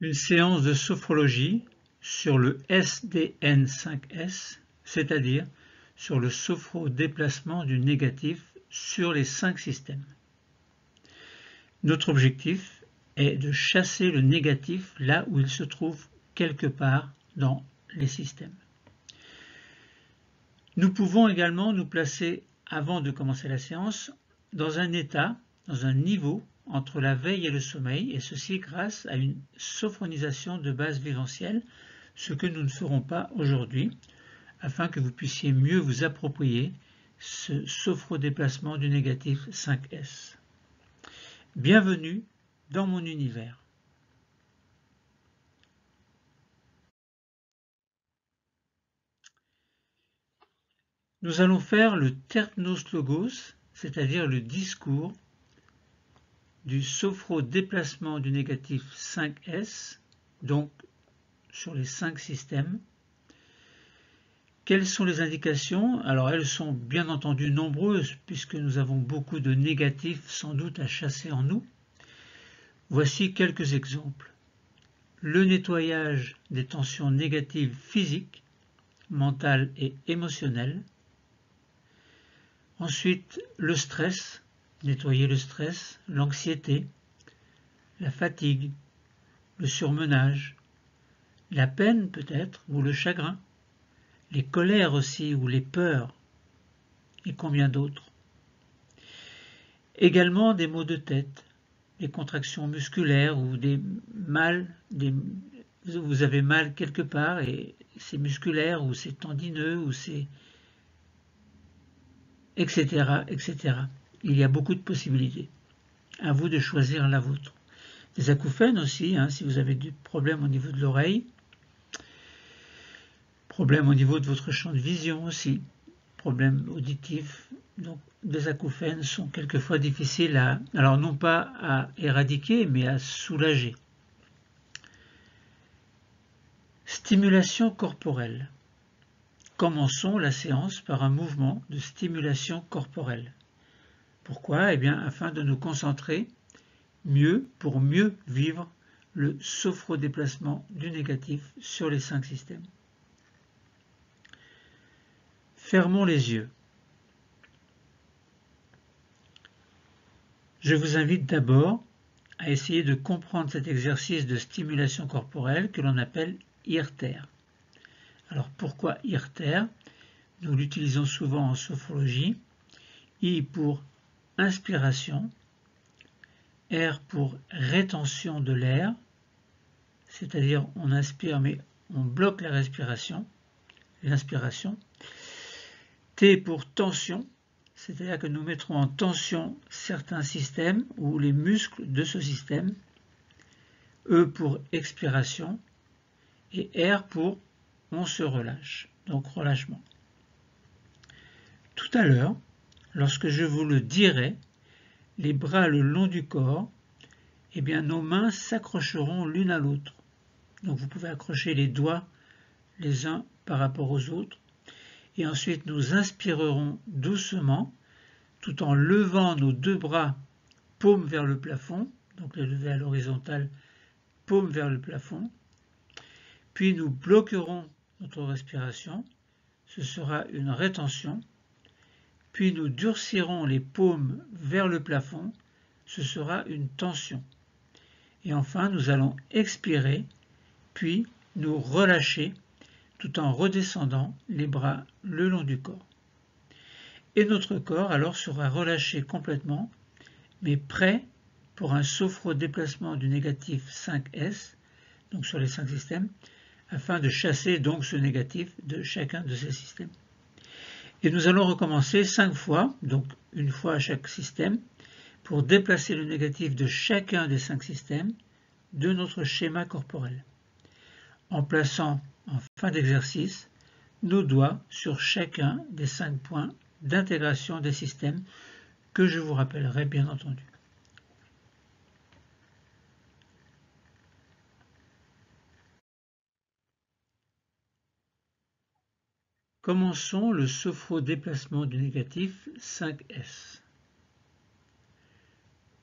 Une séance de sophrologie sur le SDN5S, c'est-à-dire sur le sophrodéplacement du négatif sur les 5 systèmes. Notre objectif est de chasser le négatif là où il se trouve quelque part dans les systèmes. Nous pouvons également nous placer, avant de commencer la séance, dans un état, dans un niveau entre la veille et le sommeil, et ceci grâce à une sophronisation de base vivencielle, ce que nous ne ferons pas aujourd'hui, afin que vous puissiez mieux vous approprier ce sophrodéplacement du négatif 5S. Bienvenue dans mon univers. Nous allons faire le terpnos logos, c'est-à-dire le discours du sophrodéplacement du négatif 5S, donc sur les 5 systèmes. Quelles sont les indications? Alors elles sont bien entendu nombreuses puisque nous avons beaucoup de négatifs sans doute à chasser en nous. Voici quelques exemples. Le nettoyage des tensions négatives physiques, mentales et émotionnelles. Ensuite, le stress, nettoyer le stress, l'anxiété, la fatigue, le surmenage, la peine peut-être, ou le chagrin, les colères aussi, ou les peurs, et combien d'autres. Également des maux de tête, des contractions musculaires ou des mal, vous avez mal quelque part et c'est musculaire ou c'est tendineux ou c'est etc., etc. Il y a beaucoup de possibilités. À vous de choisir la vôtre. Des acouphènes aussi, si vous avez des problèmes au niveau de l'oreille, problème au niveau de votre champ de vision aussi, problème auditif. Donc des acouphènes sont quelquefois difficiles alors non pas à éradiquer, mais à soulager. Stimulation corporelle. Commençons la séance par un mouvement de stimulation corporelle. Pourquoi? Eh bien, afin de nous concentrer mieux pour mieux vivre le sophrodéplacement du négatif sur les 5 systèmes. Fermons les yeux. Je vous invite d'abord à essayer de comprendre cet exercice de stimulation corporelle que l'on appelle IRTER. Alors pourquoi IRTER? Nous l'utilisons souvent en sophrologie. I pour inspiration, R pour rétention de l'air, c'est-à-dire on inspire mais on bloque la respiration, l'inspiration. T pour tension, c'est-à-dire que nous mettrons en tension certains systèmes ou les muscles de ce système. E pour expiration et R pour on se relâche, donc relâchement. Tout à l'heure, lorsque je vous le dirai, les bras le long du corps, eh bien nos mains s'accrocheront l'une à l'autre. Donc vous pouvez accrocher les doigts les uns par rapport aux autres. Et ensuite nous inspirerons doucement tout en levant nos 2 bras paume vers le plafond, donc les lever à l'horizontale, paume vers le plafond. Puis nous bloquerons notre respiration, ce sera une rétention. Puis nous durcirons les paumes vers le plafond, ce sera une tension. Et enfin nous allons expirer, puis nous relâcher tout en redescendant les bras le long du corps. Et notre corps alors sera relâché complètement, mais prêt pour un sophrodéplacement du négatif 5S, donc sur les 5 systèmes, afin de chasser donc ce négatif de chacun de ces systèmes. Et nous allons recommencer 5 fois, donc une fois à chaque système, pour déplacer le négatif de chacun des 5 systèmes de notre schéma corporel, en plaçant en fin d'exercice nos doigts sur chacun des 5 points d'intégration des systèmes que je vous rappellerai bien entendu. Commençons le sophrodéplacement du négatif 5S.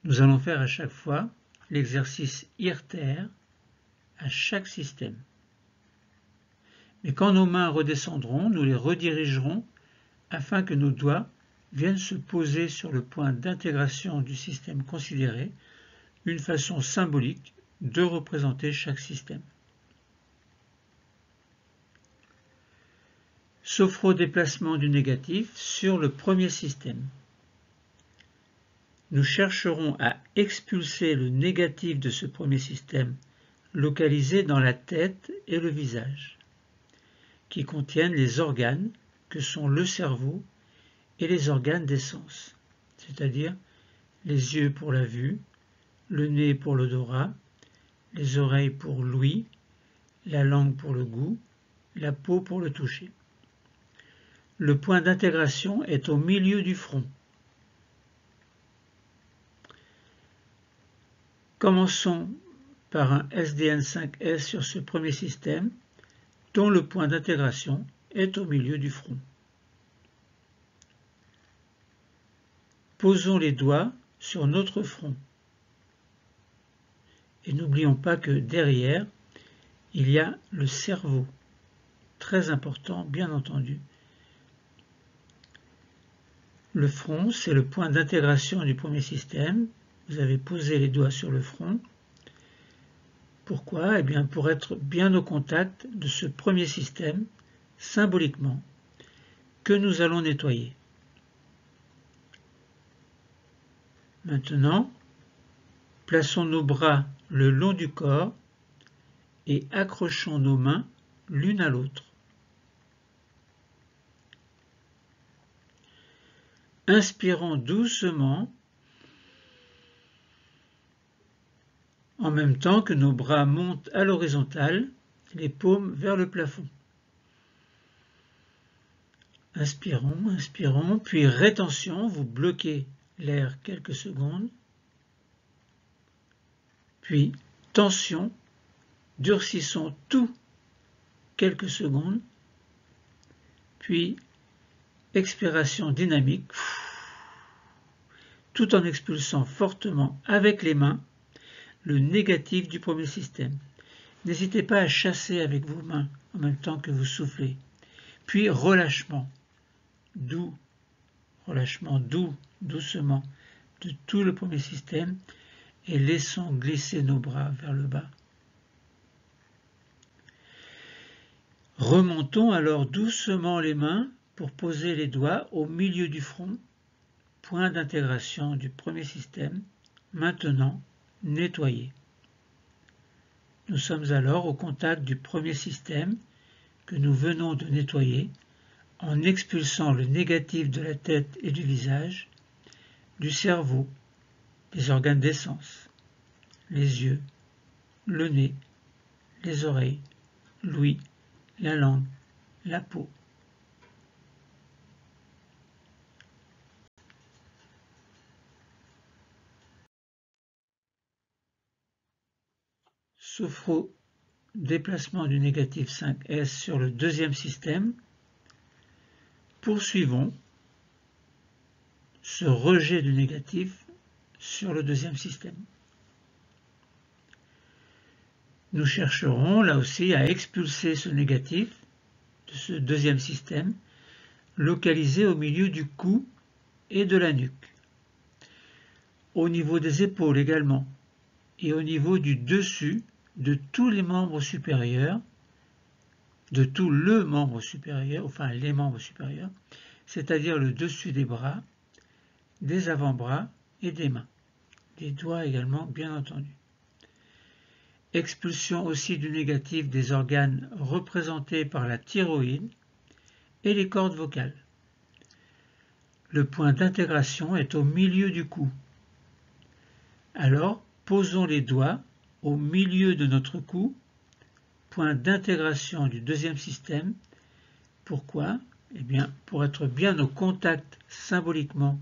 Nous allons faire à chaque fois l'exercice IRTER à chaque système. Mais quand nos mains redescendront, nous les redirigerons afin que nos doigts viennent se poser sur le point d'intégration du système considéré, une façon symbolique de représenter chaque système. Sophrodéplacement du négatif sur le premier système. Nous chercherons à expulser le négatif de ce premier système localisé dans la tête et le visage, qui contiennent les organes que sont le cerveau et les organes des sens, c'est-à-dire les yeux pour la vue, le nez pour l'odorat, les oreilles pour l'ouïe, la langue pour le goût, la peau pour le toucher. Le point d'intégration est au milieu du front. Commençons par un SDN5S sur ce premier système, dont le point d'intégration est au milieu du front. Posons les doigts sur notre front. Et n'oublions pas que derrière, il y a le cerveau, très important, bien entendu. Le front, c'est le point d'intégration du premier système. Vous avez posé les doigts sur le front. Pourquoi? Eh bien, pour être bien au contact de ce premier système, symboliquement, que nous allons nettoyer. Maintenant, plaçons nos bras le long du corps et accrochons nos mains l'une à l'autre. Inspirons doucement en même temps que nos bras montent à l'horizontale, les paumes vers le plafond. Inspirons, inspirons, puis rétention, vous bloquez l'air quelques secondes, puis tension, durcissons tout quelques secondes, puis expiration dynamique, tout en expulsant fortement avec les mains le négatif du premier système. N'hésitez pas à chasser avec vos mains en même temps que vous soufflez. Puis relâchement doux, doucement, de tout le premier système et laissons glisser nos bras vers le bas. Remontons alors doucement les mains pour poser les doigts au milieu du front, point d'intégration du premier système, maintenant nettoyé. Nous sommes alors au contact du premier système que nous venons de nettoyer en expulsant le négatif de la tête et du visage, du cerveau, des organes des sens, les yeux, le nez, les oreilles, l'ouïe, la langue, la peau. Sophrodéplacement du négatif 5S sur le deuxième système. Poursuivons ce rejet du négatif sur le deuxième système. Nous chercherons là aussi à expulser ce négatif de ce deuxième système localisé au milieu du cou et de la nuque, au niveau des épaules également, et au niveau du dessus de tous les membres supérieurs, de tout le membre supérieur, enfin les membres supérieurs, c'est-à-dire le dessus des bras, des avant-bras et des mains, des doigts également bien entendu. Expulsion aussi du négatif des organes représentés par la thyroïde et les cordes vocales. Le point d'intégration est au milieu du cou. Alors, posons les doigts au milieu de notre cou, point d'intégration du deuxième système. Pourquoi? Eh bien, pour être bien au contact symboliquement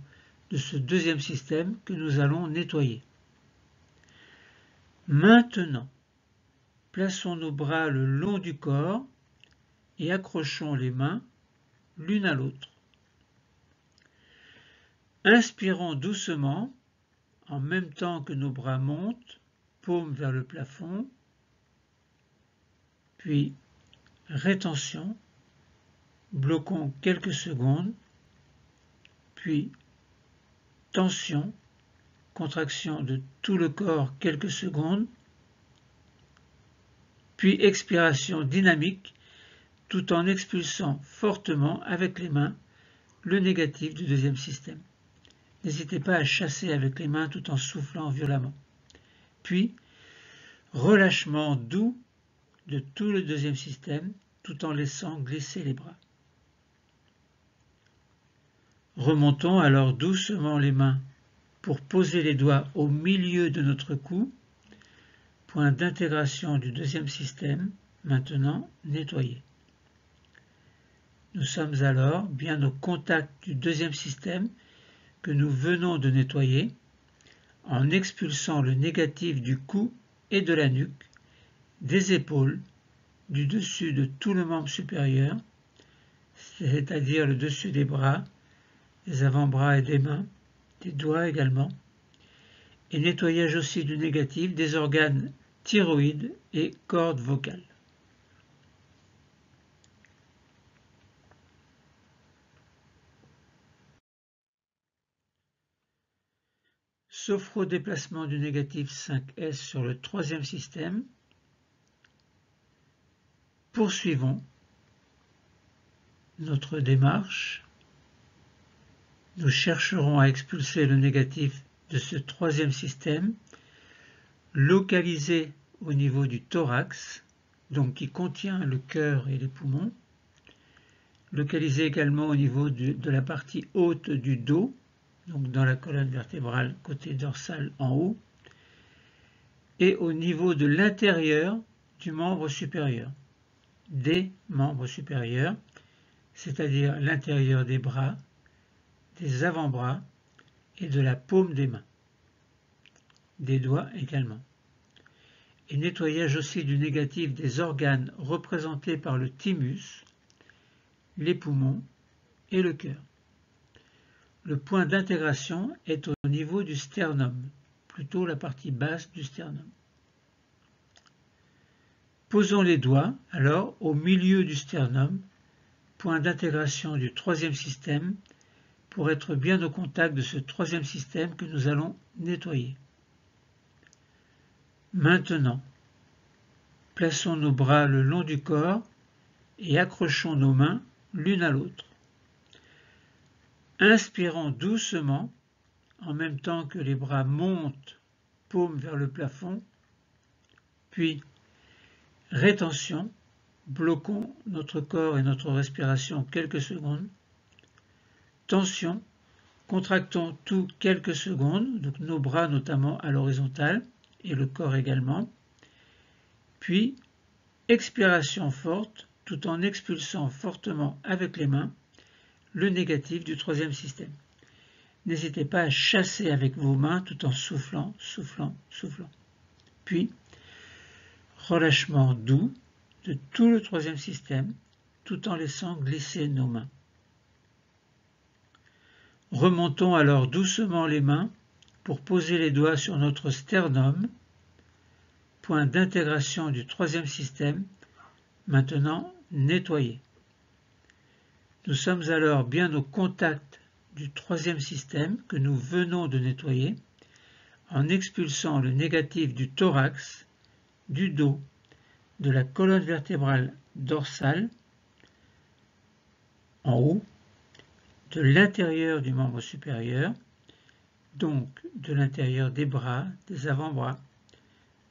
de ce deuxième système que nous allons nettoyer. Maintenant, plaçons nos bras le long du corps et accrochons les mains l'une à l'autre. Inspirons doucement en même temps que nos bras montent, paumes vers le plafond, puis rétention, bloquons quelques secondes, puis tension, contraction de tout le corps quelques secondes, puis expiration dynamique tout en expulsant fortement avec les mains le négatif du deuxième système. N'hésitez pas à chasser avec les mains tout en soufflant violemment. Puis, relâchement doux de tout le deuxième système tout en laissant glisser les bras. Remontons alors doucement les mains pour poser les doigts au milieu de notre cou, point d'intégration du deuxième système, maintenant nettoyé. Nous sommes alors bien au contact du deuxième système que nous venons de nettoyer en expulsant le négatif du cou et de la nuque, des épaules, du dessus de tout le membre supérieur, c'est-à-dire le dessus des bras, des avant-bras et des mains, des doigts également, et nettoyage aussi du négatif des organes thyroïdes et cordes vocales. Sophrodéplacement du négatif 5S sur le troisième système. Poursuivons notre démarche. Nous chercherons à expulser le négatif de ce troisième système, localisé au niveau du thorax, donc qui contient le cœur et les poumons, localisé également au niveau de la partie haute du dos, donc dans la colonne vertébrale côté dorsal en haut, et au niveau de l'intérieur du membre supérieur, des membres supérieurs, c'est-à-dire l'intérieur des bras, des avant-bras et de la paume des mains, des doigts également. Et nettoyage aussi du négatif des organes représentés par le thymus, les poumons et le cœur. Le point d'intégration est au niveau du sternum, plutôt la partie basse du sternum. Posons les doigts alors au milieu du sternum, point d'intégration du troisième système, pour être bien au contact de ce troisième système que nous allons nettoyer. Maintenant, plaçons nos bras le long du corps et accrochons nos mains l'une à l'autre. Inspirons doucement, en même temps que les bras montent, paume vers le plafond, puis rétention, bloquons notre corps et notre respiration quelques secondes, tension, contractons tout quelques secondes, donc nos bras notamment à l'horizontale et le corps également, puis expiration forte tout en expulsant fortement avec les mains le négatif du troisième système. N'hésitez pas à chasser avec vos mains tout en soufflant, soufflant, soufflant. Puis, relâchement doux de tout le troisième système tout en laissant glisser nos mains. Remontons alors doucement les mains pour poser les doigts sur notre sternum, point d'intégration du troisième système, maintenant nettoyé. Nous sommes alors bien au contact du troisième système que nous venons de nettoyer en expulsant le négatif du thorax, du dos, de la colonne vertébrale dorsale en haut, de l'intérieur du membre supérieur, donc de l'intérieur des bras, des avant-bras,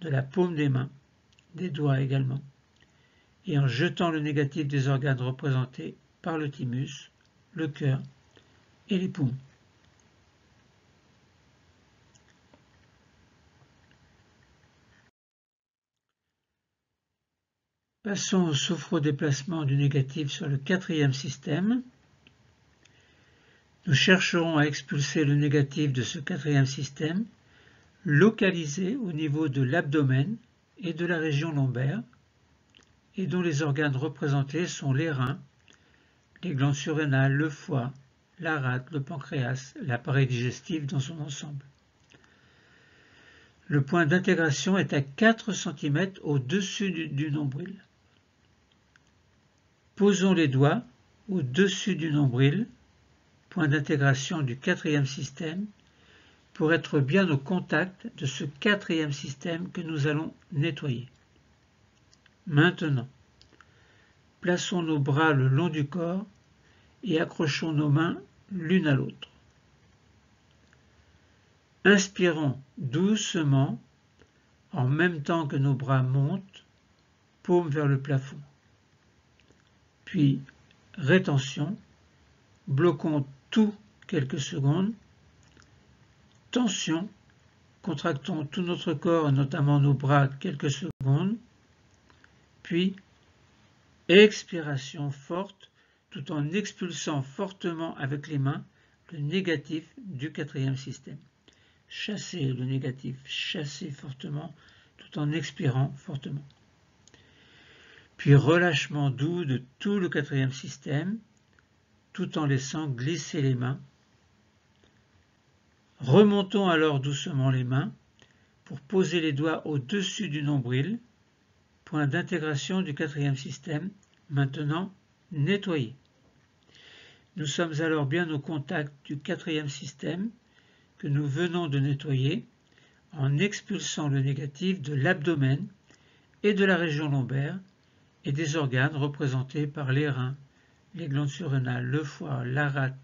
de la paume des mains, des doigts également, et en jetant le négatif des organes représentés par le thymus, le cœur et les poumons. Passons au sophrodéplacement du négatif sur le quatrième système. Nous chercherons à expulser le négatif de ce quatrième système, localisé au niveau de l'abdomen et de la région lombaire, et dont les organes représentés sont les reins, les glandes surrénales, le foie, la rate, le pancréas, l'appareil digestif dans son ensemble. Le point d'intégration est à 4 cm au-dessus du nombril. Posons les doigts au-dessus du nombril, point d'intégration du quatrième système, pour être bien au contact de ce quatrième système que nous allons nettoyer. Maintenant, plaçons nos bras le long du corps et accrochons nos mains l'une à l'autre. Inspirons doucement en même temps que nos bras montent, paume vers le plafond. Puis, rétention, bloquons tout quelques secondes. Tension, contractons tout notre corps, notamment nos bras, quelques secondes. Puis, expiration forte, tout en expulsant fortement avec les mains le négatif du quatrième système. Chassez le négatif, chassez fortement, tout en expirant fortement. Puis relâchement doux de tout le quatrième système, tout en laissant glisser les mains. Remontons alors doucement les mains pour poser les doigts au-dessus du nombril, point d'intégration du quatrième système, maintenant nettoyé. Nous sommes alors bien au contact du quatrième système que nous venons de nettoyer en expulsant le négatif de l'abdomen et de la région lombaire et des organes représentés par les reins, les glandes surrénales, le foie, la rate,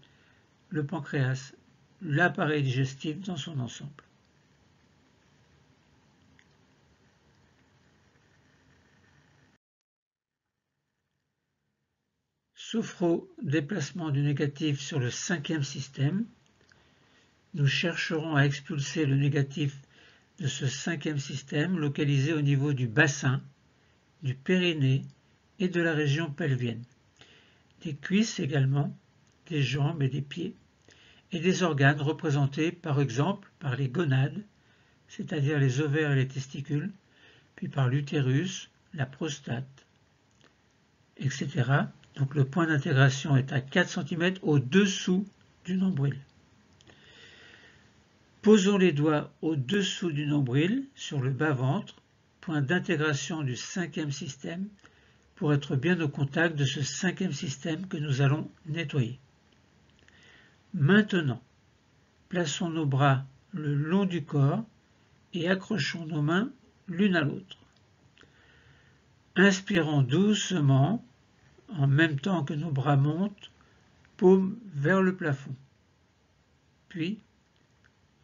le pancréas, l'appareil digestif dans son ensemble. Sophro-déplacement du négatif sur le cinquième système. Nous chercherons à expulser le négatif de ce cinquième système localisé au niveau du bassin, du périnée et de la région pelvienne, des cuisses également, des jambes et des pieds, et des organes représentés par exemple par les gonades, c'est-à-dire les ovaires et les testicules, puis par l'utérus, la prostate, etc. Donc le point d'intégration est à 4 cm au-dessous du nombril. Posons les doigts au-dessous du nombril, sur le bas-ventre, point d'intégration du cinquième système, pour être bien au contact de ce cinquième système que nous allons nettoyer. Maintenant, plaçons nos bras le long du corps et accrochons nos mains l'une à l'autre. Inspirons doucement, en même temps que nos bras montent, paume vers le plafond. Puis,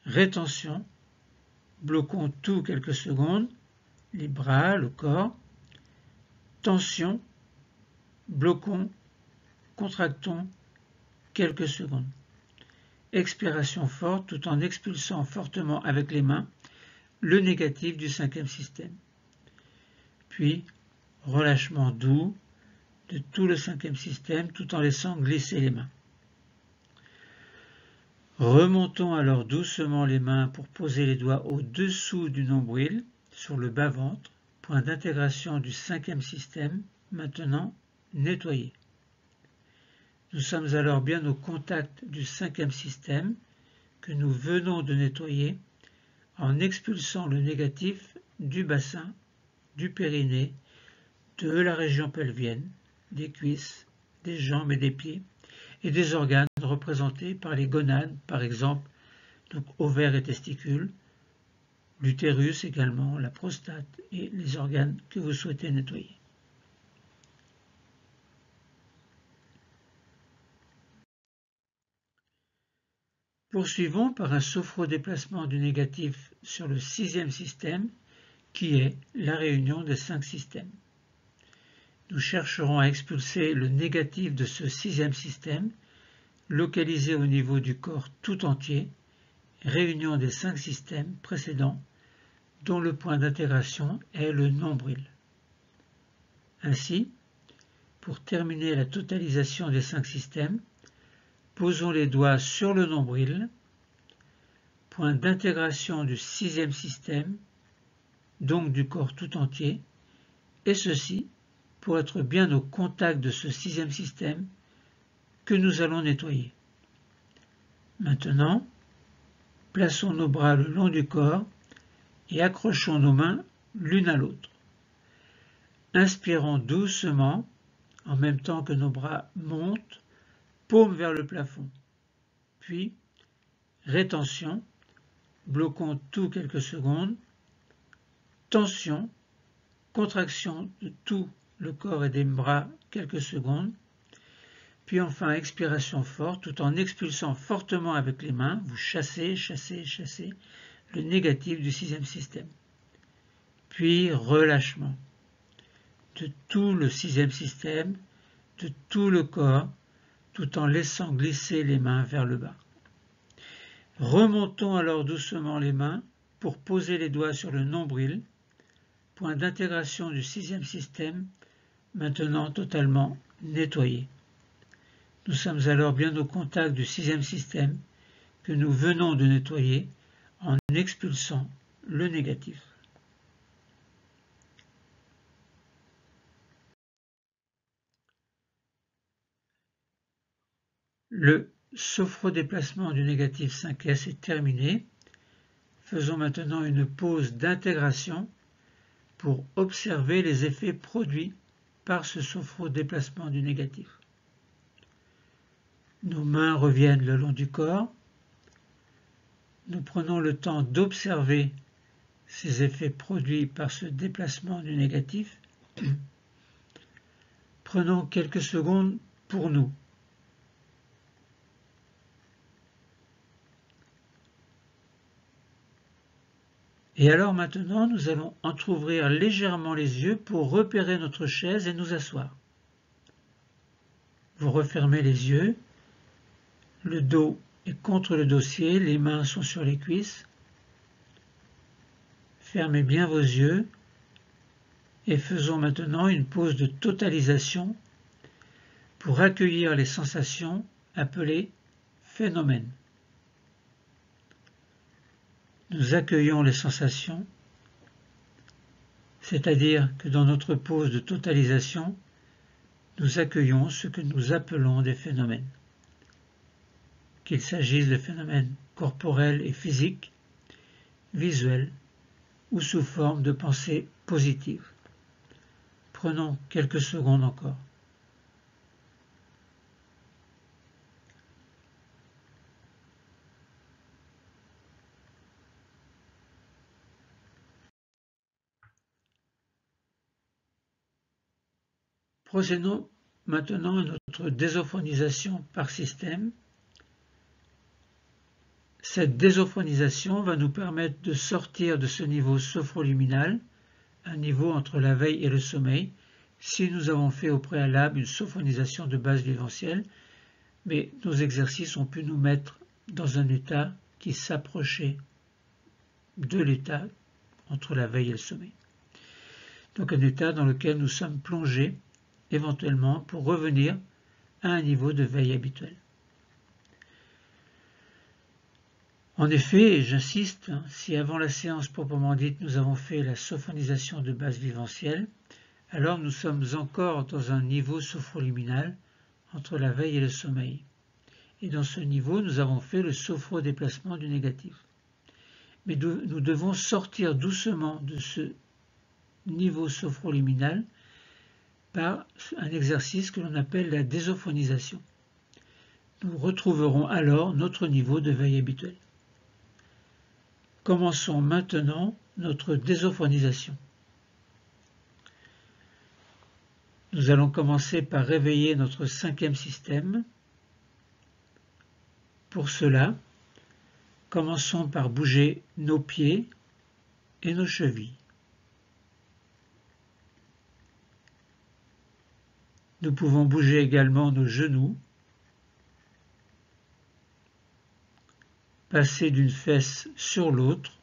rétention, bloquons tout quelques secondes, les bras, le corps. Tension, bloquons, contractons quelques secondes. Expiration forte tout en expulsant fortement avec les mains le négatif du cinquième système. Puis, relâchement doux de tout le cinquième système tout en laissant glisser les mains. Remontons alors doucement les mains pour poser les doigts au-dessous du nombril, sur le bas-ventre, point d'intégration du cinquième système, maintenant nettoyé. Nous sommes alors bien au contact du cinquième système que nous venons de nettoyer en expulsant le négatif du bassin, du périnée, de la région pelvienne, des cuisses, des jambes et des pieds, et des organes représentés par les gonades, par exemple, donc ovaires et testicules, l'utérus également, la prostate et les organes que vous souhaitez nettoyer. Poursuivons par un sophro-déplacement du négatif sur le sixième système, qui est la réunion des 5 systèmes. Nous chercherons à expulser le négatif de ce sixième système, localisé au niveau du corps tout entier, réunion des 5 systèmes précédents, dont le point d'intégration est le nombril. Ainsi, pour terminer la totalisation des 5 systèmes, posons les doigts sur le nombril, point d'intégration du sixième système, donc du corps tout entier, et ceci pour être bien au contact de ce sixième système que nous allons nettoyer. Maintenant, plaçons nos bras le long du corps et accrochons nos mains l'une à l'autre. Inspirons doucement, en même temps que nos bras montent, paume vers le plafond. Puis, rétention, bloquons tout quelques secondes, tension, contraction de tout le corps et des bras quelques secondes, puis enfin expiration forte tout en expulsant fortement avec les mains, vous chassez le négatif du sixième système. Puis relâchement de tout le sixième système, de tout le corps, tout en laissant glisser les mains vers le bas. Remontons alors doucement les mains pour poser les doigts sur le nombril, point d'intégration du sixième système, maintenant totalement nettoyé. Nous sommes alors bien au contact du sixième système que nous venons de nettoyer en expulsant le négatif. Le sophrodéplacement du négatif 5S est terminé. Faisons maintenant une pause d'intégration pour observer les effets produits par ce sophrodéplacement du négatif. Nos mains reviennent le long du corps. Nous prenons le temps d'observer ces effets produits par ce déplacement du négatif. Prenons quelques secondes pour nous. Et alors maintenant, nous allons entrouvrir légèrement les yeux pour repérer notre chaise et nous asseoir. Vous refermez les yeux, le dos est contre le dossier, les mains sont sur les cuisses. Fermez bien vos yeux et faisons maintenant une pause de totalisation pour accueillir les sensations appelées phénomènes. Nous accueillons les sensations, c'est-à-dire que dans notre pause de totalisation, nous accueillons ce que nous appelons des phénomènes. Qu'il s'agisse de phénomènes corporels et physiques, visuels ou sous forme de pensées positives. Prenons quelques secondes encore. Procédons maintenant à notre désophonisation par système. Cette désophonisation va nous permettre de sortir de ce niveau sophroluminal, un niveau entre la veille et le sommeil, si nous avons fait au préalable une sophonisation de base viventielle, mais nos exercices ont pu nous mettre dans un état qui s'approchait de l'état entre la veille et le sommeil. Donc un état dans lequel nous sommes plongés éventuellement pour revenir à un niveau de veille habituel. En effet, et j'insiste, si avant la séance proprement dite nous avons fait la sophonisation de base viventielle, alors nous sommes encore dans un niveau sophroluminal entre la veille et le sommeil. Et dans ce niveau, nous avons fait le sophrodéplacement du négatif. Mais nous devons sortir doucement de ce niveau sophroluminal par un exercice que l'on appelle la désophonisation. Nous retrouverons alors notre niveau de veille habituel. Commençons maintenant notre désophonisation. Nous allons commencer par réveiller notre cinquième système. Pour cela, commençons par bouger nos pieds et nos chevilles. Nous pouvons bouger également nos genoux, passer d'une fesse sur l'autre,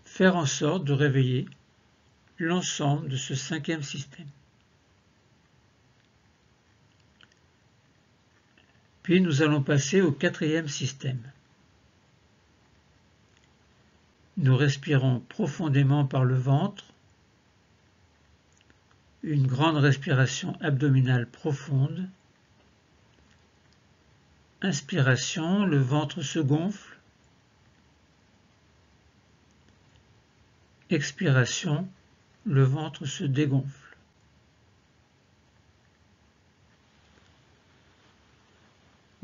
faire en sorte de réveiller l'ensemble de ce cinquième système. Puis nous allons passer au quatrième système. Nous respirons profondément par le ventre, une grande respiration abdominale profonde. Inspiration, le ventre se gonfle. Expiration, le ventre se dégonfle.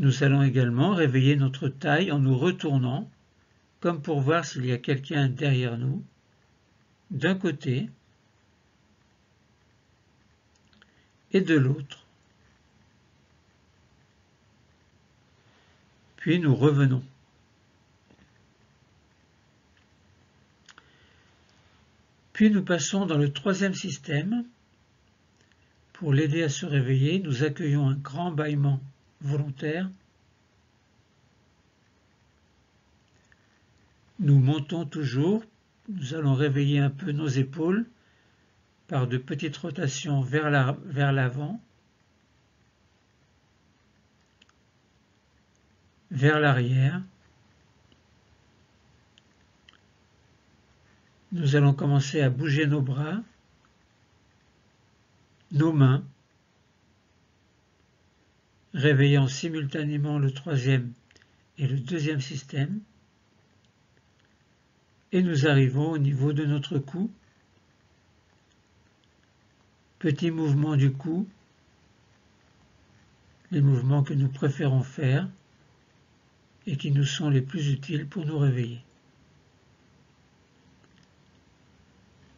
Nous allons également réveiller notre taille en nous retournant, comme pour voir s'il y a quelqu'un derrière nous, d'un côté et de l'autre. Puis nous revenons. Puis nous passons dans le troisième système. Pour l'aider à se réveiller, nous accueillons un grand bâillement volontaire. Nous montons toujours, nous allons réveiller un peu nos épaules par de petites rotations vers l'avant, vers l'arrière. Nous allons commencer à bouger nos bras, nos mains, réveillant simultanément le troisième et le deuxième système. Et nous arrivons au niveau de notre cou. Petit mouvement du cou, les mouvements que nous préférons faire et qui nous sont les plus utiles pour nous réveiller.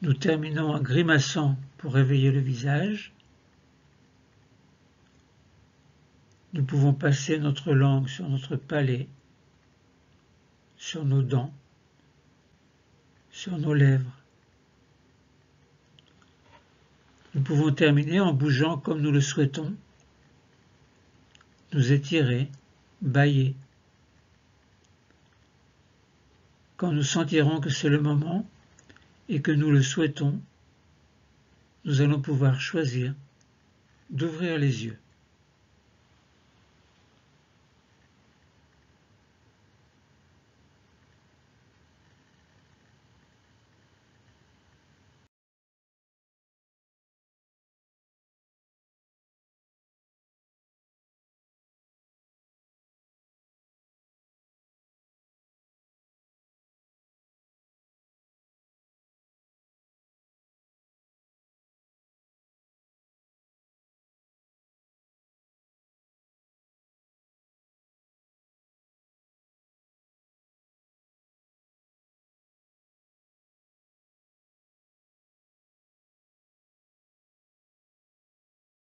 Nous terminons en grimaçant pour réveiller le visage. Nous pouvons passer notre langue sur notre palais, sur nos dents, sur nos lèvres. Nous pouvons terminer en bougeant comme nous le souhaitons, nous étirer, bâiller. Quand nous sentirons que c'est le moment et que nous le souhaitons, nous allons pouvoir choisir d'ouvrir les yeux.